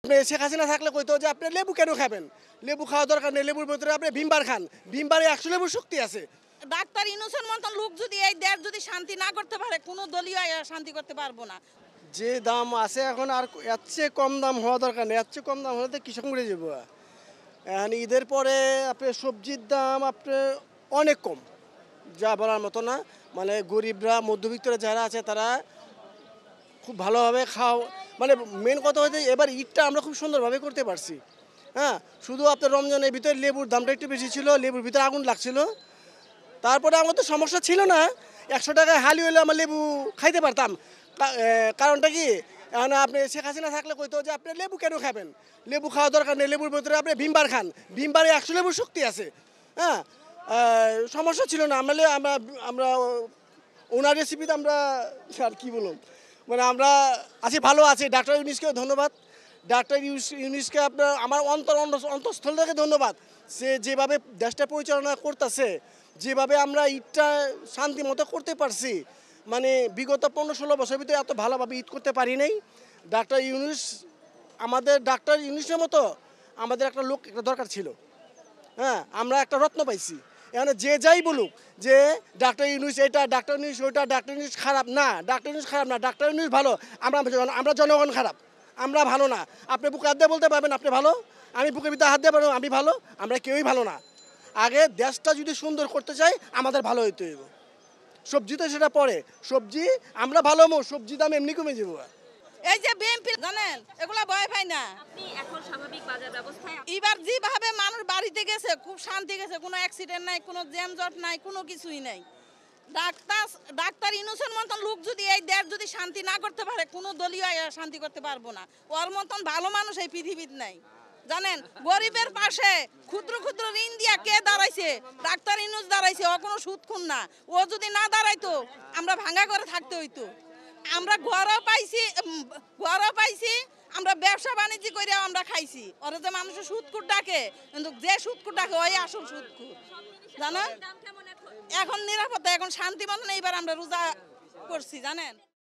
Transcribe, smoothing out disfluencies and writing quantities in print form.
আপনি শেখ হাসিনা থাকলে কইতো যে আপনি লেবু কেন খাবেন, লেবু খাওয়া দরকার নেই, লেবুর ভিতরে আপনি ভিমবার খান, ভিমবারে 100 লেবুর শক্তি আছে। ডাক্তার ইউনূসের মতন লোক যদি এই দেশ যদি শান্তি না করতে পারে, কোনো দলীয় শান্তি করতে পারবো না। যে দাম আছে এখন আর এর চেয়ে কম দাম হওয়া দরকার নেই, এর চেয়ে কম দাম হলে তো কৃষক মরে যাবো। এখন ঈদের পরে আপনার সবজির দাম আপনার অনেক কম, যা বলার মতো না। মানে গরিবরা মধ্যবিত্তরা যারা আছে তারা খুব ভালোভাবে মানে মেন কথা হচ্ছে এবার ঈদটা আমরা খুব সুন্দরভাবে করতে পারছি। হ্যাঁ, শুধু আপনার রমজানের ভিতরে লেবুর দামটা একটু বেশি ছিল, লেবুর ভিতরে আগুন লাগছিল। তারপরে আমার তো সমস্যা ছিল না, 100 টাকায় হালি হলে আমার লেবু খাইতে পারতাম। কারণটা কি, এখন আপনি শেখ হাসিনা থাকলে কইতো যে আপনি লেবু কেন খাবেন, লেবু খাওয়া দরকার নেই, লেবুর ভিতরে আপনি ভিমবার খান, ভিমবারে 100 লেবুর শক্তি আছে। হ্যাঁ, সমস্যা ছিল না। আমরা আমরা আমরা ওনার রেসিপিতে আমরা আর কি বলুন, মানে আমরা আছি, ভালো আছি। ডাক্তার ইউনূসকে ধন্যবাদ, ডাক্তার ইউনূসকে আপনার আমার অন্তঃস্থল থেকে ধন্যবাদ। সে যেভাবে দেশটা পরিচালনা করতেছে, যেভাবে আমরা ঈদটা শান্তি মতো করতে পারছি, মানে বিগত 15-16 বছর ভিতরে এত ভালোভাবে ঈদ করতে পারি নাই। ডাক্তার ইউনূস, আমাদের ডাক্তার ইউনূসের মতো আমাদের একটা লোক একটা দরকার ছিল। হ্যাঁ, আমরা একটা রত্ন পাইছি। এখানে যে যাই বলুক যে ডাক্তার ইউনূস এটা, ডাক্তার ইউনূস ওইটা, ডাক্তার ইউনূস খারাপ না, ডাক্তার ইউনূস খারাপ না, ডাক্তার ইউনূস ভালো। আমরা জনগণ খারাপ, আমরা ভালো না। আপনি বুকে হাত দিয়ে বলতে পারবেন আপনি ভালো, আমি বুকের ভিতরে হাত দিয়ে পারবো আমি ভালো। আমরা কেউই ভালো না। আগে দেশটা যদি সুন্দর করতে চাই আমাদের ভালো হইতে হইব। সবজি তো সেটা পরে, সবজি আমরা ভালো সবজি দাম এমনি কমে যাবো। এই যে বিএনপি জানেন এগুলা ভয় পাই না। আপনি এখন স্বাভাবিক বাজার ব্যবস্থায় এবার যেভাবে মানুষ বাড়িতে গেছে খুব শান্তি গেছে, কোনো অ্যাক্সিডেন্ট নাই, কোনো জ্যামজট নাই, কোনো কিছুই নাই। ডাক্তার ইউনূসের মতন লোক যদি এই দেশ যদি শান্তি না করতে পারে, কোনো দলীয় শান্তি করতে পারবো না। ওর মতন ভালো মানুষ এই পৃথিবীতে নাই। জানেন, গরিবের পাশে ক্ষুদ্র ক্ষুদ্র ঋণ দিয়া কে দাঁড়াইছে? ডাক্তার ইউনূস দাঁড়াইছে। ও কোনো সুদখুন না। ও যদি না দাঁড়াইতো আমরা ভাঙা করে থাকতে হইতো। আমরা ঘরও পাইছি, আমরা ব্যবসা বাণিজ্য করে আমরা খাইছি। ওরা যে মানুষের সুদকুট ডাকে, কিন্তু যে সুদকুট ডাকে ওই আসল সুদকুট। জানেন, এখন নিরাপত্তা, এখন শান্তি মতন এইবার আমরা রোজা করছি জানেন।